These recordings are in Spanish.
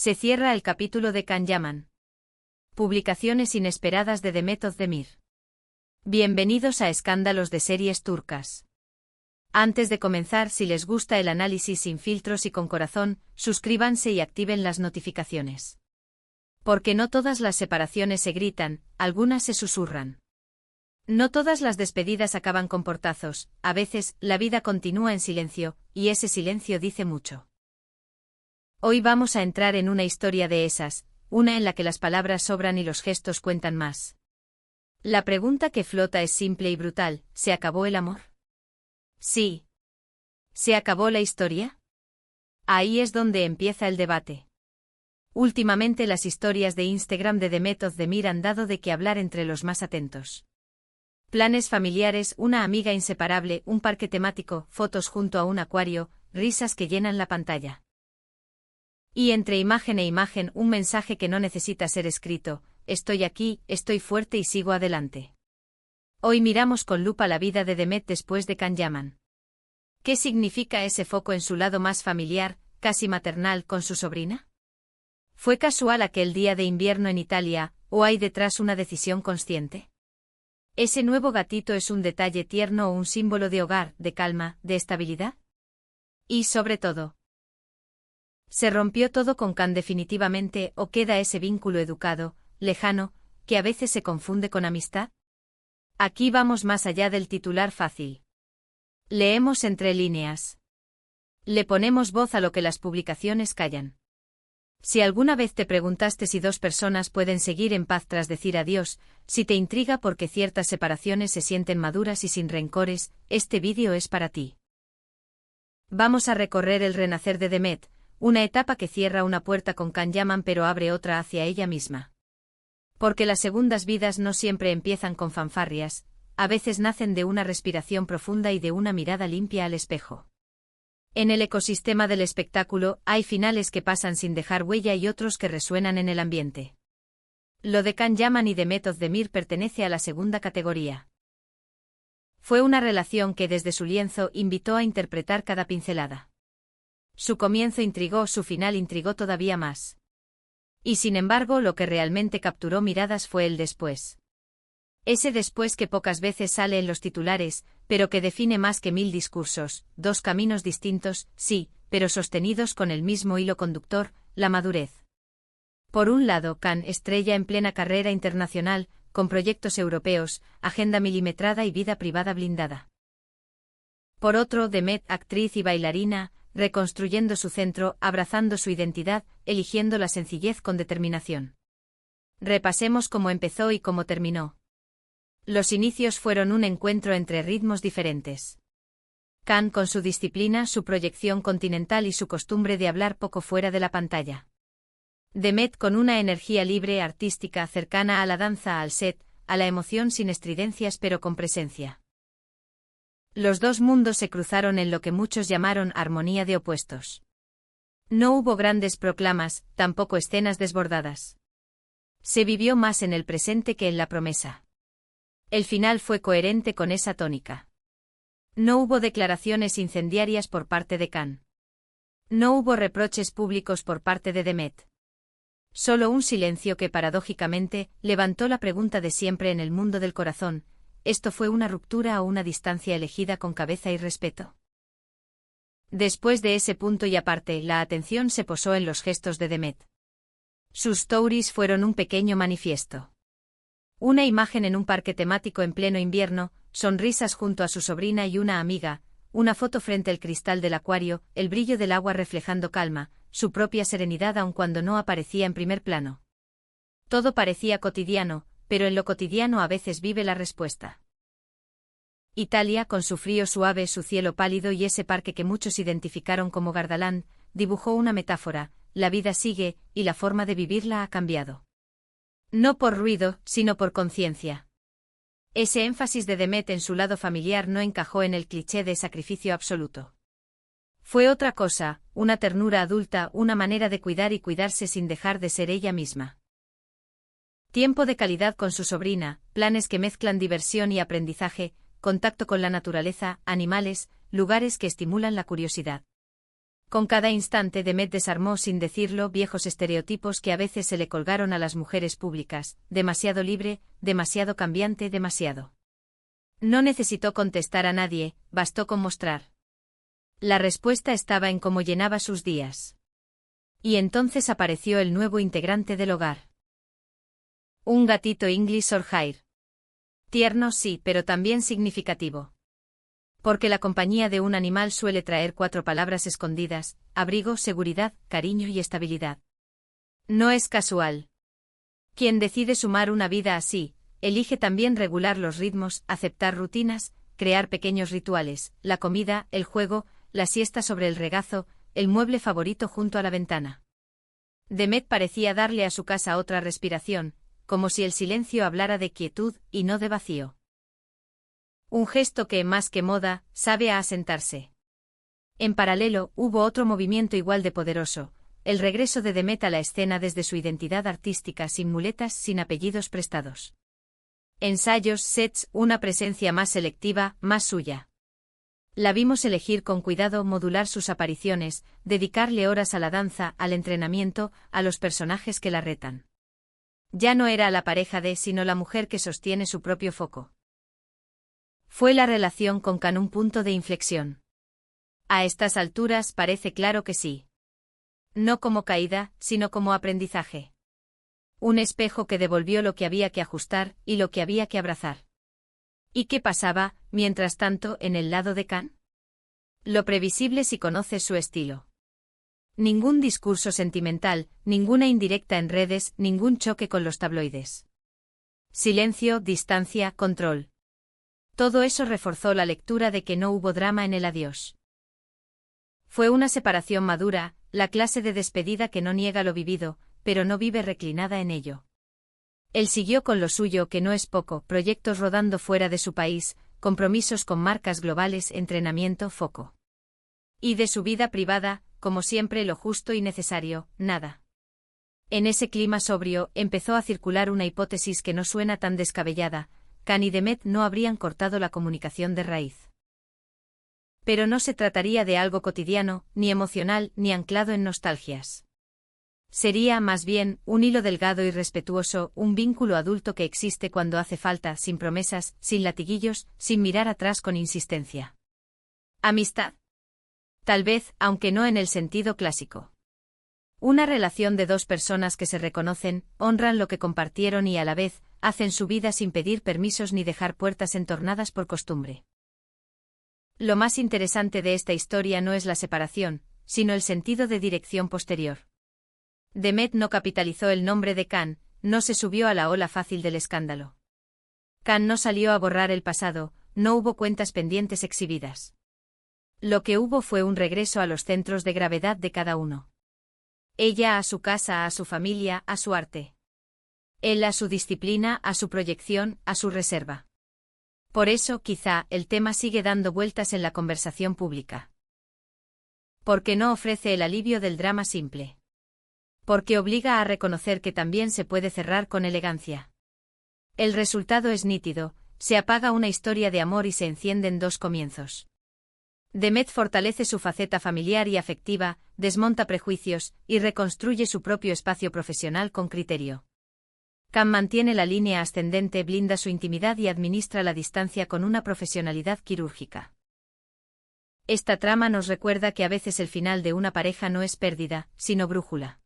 Se cierra el capítulo de Can Yaman. Publicaciones inesperadas de Demet Özdemir. Bienvenidos a Escándalos de Series Turcas. Antes de comenzar, si les gusta el análisis sin filtros y con corazón, suscríbanse y activen las notificaciones. Porque no todas las separaciones se gritan, algunas se susurran. No todas las despedidas acaban con portazos, a veces, la vida continúa en silencio, y ese silencio dice mucho. Hoy vamos a entrar en una historia de esas, una en la que las palabras sobran y los gestos cuentan más. La pregunta que flota es simple y brutal: ¿se acabó el amor? Sí. ¿Se acabó la historia? Ahí es donde empieza el debate. Últimamente las historias de Instagram de Demet Özdemir han dado de qué hablar entre los más atentos. Planes familiares, una amiga inseparable, un parque temático, fotos junto a un acuario, risas que llenan la pantalla. Y entre imagen e imagen un mensaje que no necesita ser escrito: estoy aquí, estoy fuerte y sigo adelante. Hoy miramos con lupa la vida de Demet después de Can Yaman. ¿Qué significa ese foco en su lado más familiar, casi maternal, con su sobrina? ¿Fue casual aquel día de invierno en Italia, o hay detrás una decisión consciente? ¿Ese nuevo gatito es un detalle tierno o un símbolo de hogar, de calma, de estabilidad? Y sobre todo, ¿se rompió todo con Can definitivamente o queda ese vínculo educado, lejano, que a veces se confunde con amistad? Aquí vamos más allá del titular fácil. Leemos entre líneas. Le ponemos voz a lo que las publicaciones callan. Si alguna vez te preguntaste si dos personas pueden seguir en paz tras decir adiós, si te intriga porque ciertas separaciones se sienten maduras y sin rencores, este vídeo es para ti. Vamos a recorrer el renacer de Demet, una etapa que cierra una puerta con Can Yaman pero abre otra hacia ella misma. Porque las segundas vidas no siempre empiezan con fanfarrias, a veces nacen de una respiración profunda y de una mirada limpia al espejo. En el ecosistema del espectáculo hay finales que pasan sin dejar huella y otros que resuenan en el ambiente. Lo de Can Yaman y Demet Özdemir pertenece a la segunda categoría. Fue una relación que desde su lienzo invitó a interpretar cada pincelada. Su comienzo intrigó, su final intrigó todavía más. Y sin embargo lo que realmente capturó miradas fue el después. Ese después que pocas veces sale en los titulares, pero que define más que 1000 discursos, dos caminos distintos, sí, pero sostenidos con el mismo hilo conductor, la madurez. Por un lado, Can, estrella en plena carrera internacional, con proyectos europeos, agenda milimetrada y vida privada blindada. Por otro, Demet, actriz y bailarina, reconstruyendo su centro, abrazando su identidad, eligiendo la sencillez con determinación. Repasemos cómo empezó y cómo terminó. Los inicios fueron un encuentro entre ritmos diferentes. Can con su disciplina, su proyección continental y su costumbre de hablar poco fuera de la pantalla. Demet con una energía libre, artística, cercana a la danza, al set, a la emoción sin estridencias pero con presencia. Los dos mundos se cruzaron en lo que muchos llamaron armonía de opuestos. No hubo grandes proclamas, tampoco escenas desbordadas. Se vivió más en el presente que en la promesa. El final fue coherente con esa tónica. No hubo declaraciones incendiarias por parte de Can. No hubo reproches públicos por parte de Demet. Solo un silencio que paradójicamente levantó la pregunta de siempre en el mundo del corazón: ¿esto fue una ruptura o una distancia elegida con cabeza y respeto? Después de ese punto y aparte, la atención se posó en los gestos de Demet. Sus stories fueron un pequeño manifiesto. Una imagen en un parque temático en pleno invierno, sonrisas junto a su sobrina y una amiga, una foto frente al cristal del acuario, el brillo del agua reflejando calma, su propia serenidad aun cuando no aparecía en primer plano. Todo parecía cotidiano, pero en lo cotidiano a veces vive la respuesta. Italia, con su frío suave, su cielo pálido y ese parque que muchos identificaron como Gardaland, dibujó una metáfora: la vida sigue, y la forma de vivirla ha cambiado. No por ruido, sino por conciencia. Ese énfasis de Demet en su lado familiar no encajó en el cliché de sacrificio absoluto. Fue otra cosa, una ternura adulta, una manera de cuidar y cuidarse sin dejar de ser ella misma. Tiempo de calidad con su sobrina, planes que mezclan diversión y aprendizaje, contacto con la naturaleza, animales, lugares que estimulan la curiosidad. Con cada instante Demet desarmó sin decirlo viejos estereotipos que a veces se le colgaron a las mujeres públicas: demasiado libre, demasiado cambiante, demasiado. No necesitó contestar a nadie, bastó con mostrar. La respuesta estaba en cómo llenaba sus días. Y entonces apareció el nuevo integrante del hogar. Un gatito English Shorthair. Tierno sí, pero también significativo. Porque la compañía de un animal suele traer 4 palabras escondidas: abrigo, seguridad, cariño y estabilidad. No es casual. Quien decide sumar una vida así, elige también regular los ritmos, aceptar rutinas, crear pequeños rituales: la comida, el juego, la siesta sobre el regazo, el mueble favorito junto a la ventana. Demet parecía darle a su casa otra respiración, como si el silencio hablara de quietud y no de vacío. Un gesto que, más que moda, sabe a asentarse. En paralelo, hubo otro movimiento igual de poderoso: el regreso de Demet a la escena desde su identidad artística, sin muletas, sin apellidos prestados. Ensayos, sets, una presencia más selectiva, más suya. La vimos elegir con cuidado, modular sus apariciones, dedicarle horas a la danza, al entrenamiento, a los personajes que la retan. Ya no era la pareja de, sino la mujer que sostiene su propio foco. ¿Fue la relación con Can un punto de inflexión? A estas alturas parece claro que sí. No como caída, sino como aprendizaje. Un espejo que devolvió lo que había que ajustar y lo que había que abrazar. ¿Y qué pasaba, mientras tanto, en el lado de Can? Lo previsible si conoces su estilo. Ningún discurso sentimental, ninguna indirecta en redes, ningún choque con los tabloides. Silencio, distancia, control. Todo eso reforzó la lectura de que no hubo drama en el adiós. Fue una separación madura, la clase de despedida que no niega lo vivido, pero no vive reclinada en ello. Él siguió con lo suyo, que no es poco: proyectos rodando fuera de su país, compromisos con marcas globales, entrenamiento, foco. Y de su vida privada, como siempre, lo justo y necesario: nada. En ese clima sobrio, empezó a circular una hipótesis que no suena tan descabellada: Can y Demet no habrían cortado la comunicación de raíz. Pero no se trataría de algo cotidiano, ni emocional, ni anclado en nostalgias. Sería, más bien, un hilo delgado y respetuoso, un vínculo adulto que existe cuando hace falta, sin promesas, sin latiguillos, sin mirar atrás con insistencia. Amistad. Tal vez, aunque no en el sentido clásico. Una relación de 2 personas que se reconocen, honran lo que compartieron y a la vez, hacen su vida sin pedir permisos ni dejar puertas entornadas por costumbre. Lo más interesante de esta historia no es la separación, sino el sentido de dirección posterior. Demet no capitalizó el nombre de Can, no se subió a la ola fácil del escándalo. Can no salió a borrar el pasado, no hubo cuentas pendientes exhibidas. Lo que hubo fue un regreso a los centros de gravedad de cada uno. Ella a su casa, a su familia, a su arte. Él a su disciplina, a su proyección, a su reserva. Por eso, quizá, el tema sigue dando vueltas en la conversación pública. Porque no ofrece el alivio del drama simple. Porque obliga a reconocer que también se puede cerrar con elegancia. El resultado es nítido: se apaga una historia de amor y se encienden 2 comienzos. Demet fortalece su faceta familiar y afectiva, desmonta prejuicios, y reconstruye su propio espacio profesional con criterio. Can mantiene la línea ascendente, blinda su intimidad y administra la distancia con una profesionalidad quirúrgica. Esta trama nos recuerda que a veces el final de una pareja no es pérdida, sino brújula.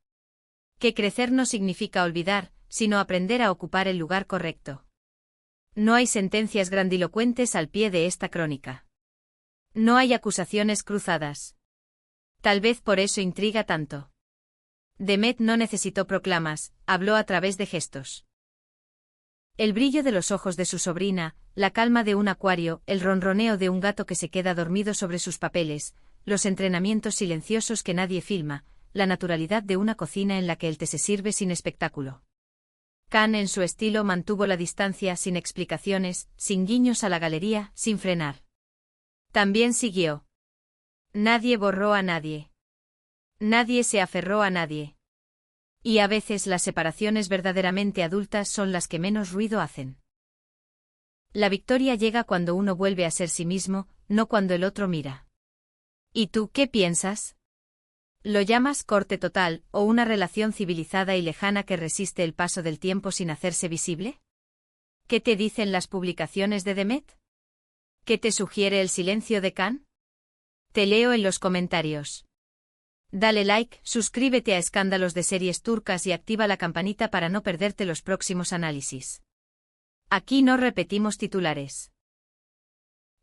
Que crecer no significa olvidar, sino aprender a ocupar el lugar correcto. No hay sentencias grandilocuentes al pie de esta crónica. No hay acusaciones cruzadas. Tal vez por eso intriga tanto. Demet no necesitó proclamas, habló a través de gestos. El brillo de los ojos de su sobrina, la calma de un acuario, el ronroneo de un gato que se queda dormido sobre sus papeles, los entrenamientos silenciosos que nadie filma, la naturalidad de una cocina en la que el té se sirve sin espectáculo. Can, en su estilo, mantuvo la distancia, sin explicaciones, sin guiños a la galería, sin frenar. También siguió. Nadie borró a nadie. Nadie se aferró a nadie. Y a veces las separaciones verdaderamente adultas son las que menos ruido hacen. La victoria llega cuando uno vuelve a ser sí mismo, no cuando el otro mira. ¿Y tú qué piensas? ¿Lo llamas corte total o una relación civilizada y lejana que resiste el paso del tiempo sin hacerse visible? ¿Qué te dicen las publicaciones de Demet? ¿Qué te sugiere el silencio de Khan? Te leo en los comentarios. Dale like, suscríbete a Escándalos de Series Turcas y activa la campanita para no perderte los próximos análisis. Aquí no repetimos titulares.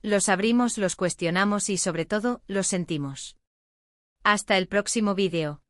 Los abrimos, los cuestionamos y sobre todo, los sentimos. Hasta el próximo vídeo.